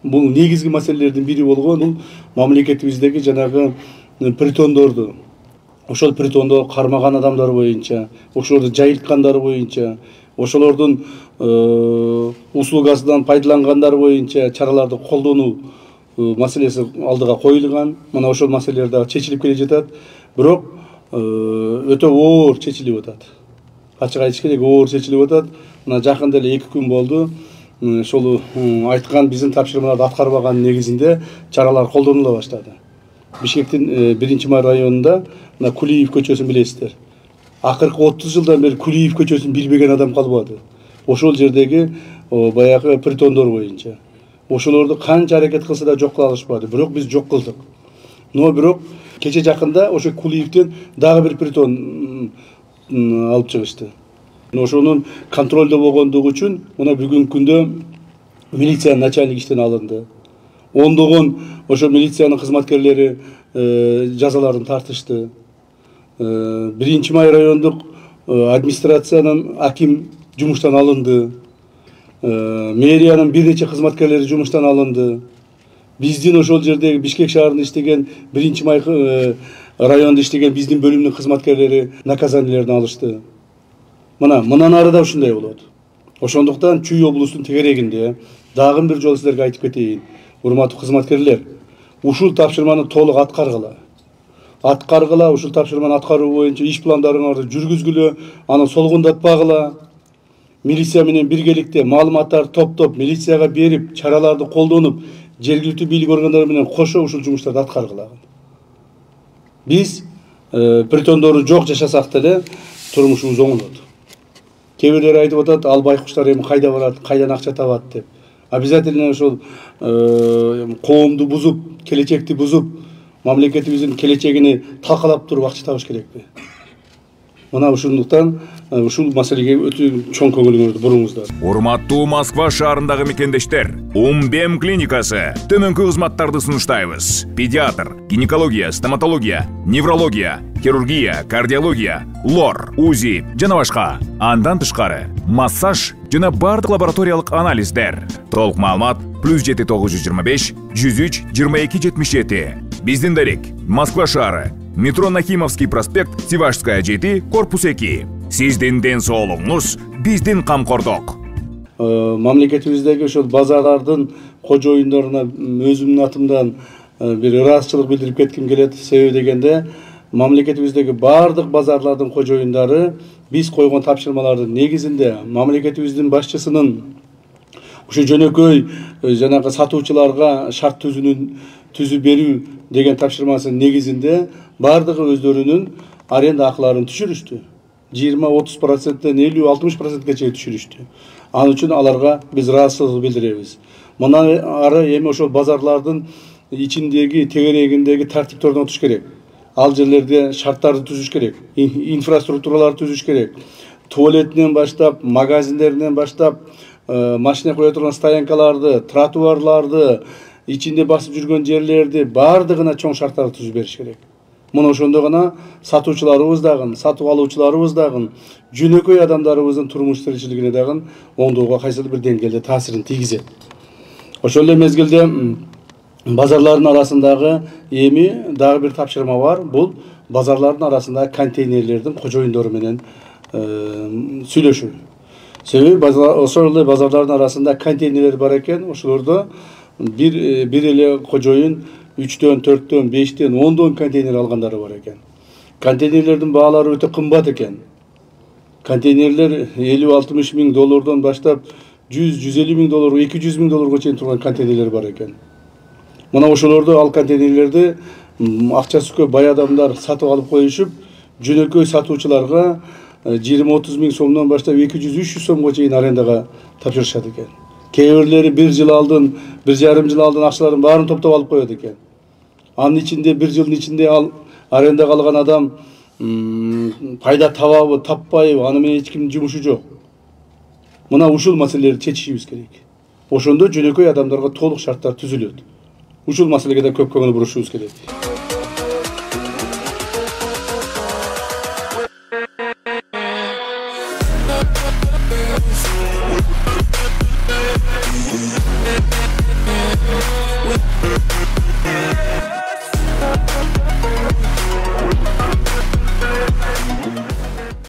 бул негизги маселелердин бири болгон бул мамлекетибиздеги жанагы притондорду, ошол притондо кармаган адамдар боюнча, ошолорду жайылткандар боюнча, ошолордун услугасынан пайдалангандар боюнча чараларды колдонуу маселеси алдыга коюлган. Мына ошол маселелер дагы чечилип келе жатат. Бирок өтө оор чечилип атат. Ачык айтыш керек, оор чечилип атат. Мына жакында эле 2 күн болду. Ошол айткан биздин тапшырмаларды аткарбаган негизинде чаралар колдонула баштады. Бишкектин 1-май районунда мына Кулиев көчөсүн билесиздер. Акыркы 30 жылдан бери Кулиев көчөсүн билбеген адам калбады. Ошол жердеги баягы притондор боюнча. Ошолорду канча аракет кылса да жок кыла алышпады. Бирок биз жок кылдык. Но бирок кече жакында ошо Кулиевден дагы бир притон алып чыгышты. Ошонун контролдо болгондугу үчүн мына бүгүнкү күндө милиция начальник иштен алынды. Ондогон ошо милициянын кызматкерлери жазаларын тартышты. 1-май райондук администрациянын аким жумуштан алынды. Мэриянын бир нече кызматкерлери жумуштан алынды. Биздин ошол жердеги Бишкек шаарында иштеген 1-май районунда иштеген биздин бөлүмдүн кызматкерлери наказаниелерин алышты. Мындан ары да ушундай болот. Ошондуктан Чүй облустун тегерегинде дагы бир жолу силерге айтып кетейин. Урматтуу кызматкерлер, ушул тапшырманы толук аткаргыла. Ушул тапшырманы аткаруу боюнча иш пландарыңарды жүргүзгүлө, аны солгундатпагыла. Милиция менен биргеликте маалыматтарды топтоп, милицияга берип, чараларды колдонуп, жергиликтүү бийлик органдары менен кошо ушул жумуштарды аткаргыла. Биз притондору жок жашасак деле турмушубуз оңолот. Кээ бирлер айтып атат, ал байкуштар эми кайда барат, кайдан акча табат деп. Обязательно ошол коомду бузуп, келечекти бузуп, мамлекетибиздин келечегини талкалап туруп акча табыш керекпи? Мына ушундуктан ушул маселеге өтө чоң көңүлүңүздү буруңуздар. Урматтуу Москва шаарындагы мекендештер, Умбем клиникасы төмөнкү кызматтарды сунуштайбыз. Педиатр, гинекология, стоматология, неврология, хирургия, кардиология, лор, УЗИ жана башка. Андан тышкары массаж жана бардык лабораториялык анализдер. Толук маалымат +7 925 103 22 77. Биздин дарек Москва шаары, метро Нахимовский проспект, Севашская 7, корпус 2. Сиздин ден соолугуңуз биздин камкордук. Мамлекетибиздеги ошол базарлардын кожоюндарына өзүмдүн атымдан бир ыраазычылык билдирип кетким келет. Себеби дегенде мамлекетибиздеги бардык базарлардын кожоюндары биз койгон тапшырмалардын негизинде мамлекетибиздин башчысынын ушу жөнөкөй жанагы сатуучуларга шарт түзүп берүү деген тапшырмасынын негизинде бардыгы өздөрүнүн аренда акыларын түшүрүштү. 20-30%, 50-60%ке чейин түшүрүштү. Ал үчүн аларга биз ыраазычылык билдиребиз. Мындан ары эми ошол базарлардын ичиндеги, тегерегиндеги тартипти орнотуш керек. Ал жерлерде шарттарды түзүш керек, инфраструктураларды түзүш керек. Туалетинен баштап, магазиндеринен баштап, машина кое турган стоянкаларды, тротуарларды, ичинде басып жүргөн жерлерди бардыгына чоң шарттарды түзүп бериш керек. Муну ошондо гана сатуучуларыбыз дагы, сатып алуучуларыбыз дагы, жөнөкөй адамдарыбыздын турмуш тиричилигине дагы оңдоого кайсыл бир деңгээлде таасирин тийгизет. Ошол эле мезгилде базарлардын арасындагы эми дагы бир тапшырма бар. Бул базарлардын арасындагы контейнерлердин кожоюндору менен сүйлөшүү. Себеби ошол эле базарлардын арасында контейнерлер бар экен. Ошолордо бир эле кожоюн 3-төн, 4-төн, 5-тен, 10-дон контейнер алгандары бар экен. Контейнерлердин баалары өтө кымбат экен. Контейнерлер 50-60 миң доллардан баштап 100-150 миң доллар, 200 миң долларга чейин турган контейнерлер бар экен. Мына ошолорду, ал контейнерлерди акчасы көп бай адамдар сатып алып коюшуп, жөнөкөй сатуучуларга 20-30 миң сомдон баштап 200-300 сомго чейин арендага тапшырышат экен. Кээ бирлери 1 жыл алдын, 1,5 жыл алдын акчаларын баарын топтоп алып коет экен. Анын ичинде 1 жылдын ичинде ал арендага алган адам пайда табабы, таппайбы, аны менен эч кимдин жумушу жок. Мына ушул маселелерди чечишибиз керек. Ошондо жөнөкөй адамдарга толук шарттар түзүлөт. Ушул маселеге да көп көңүл бурушубуз керек.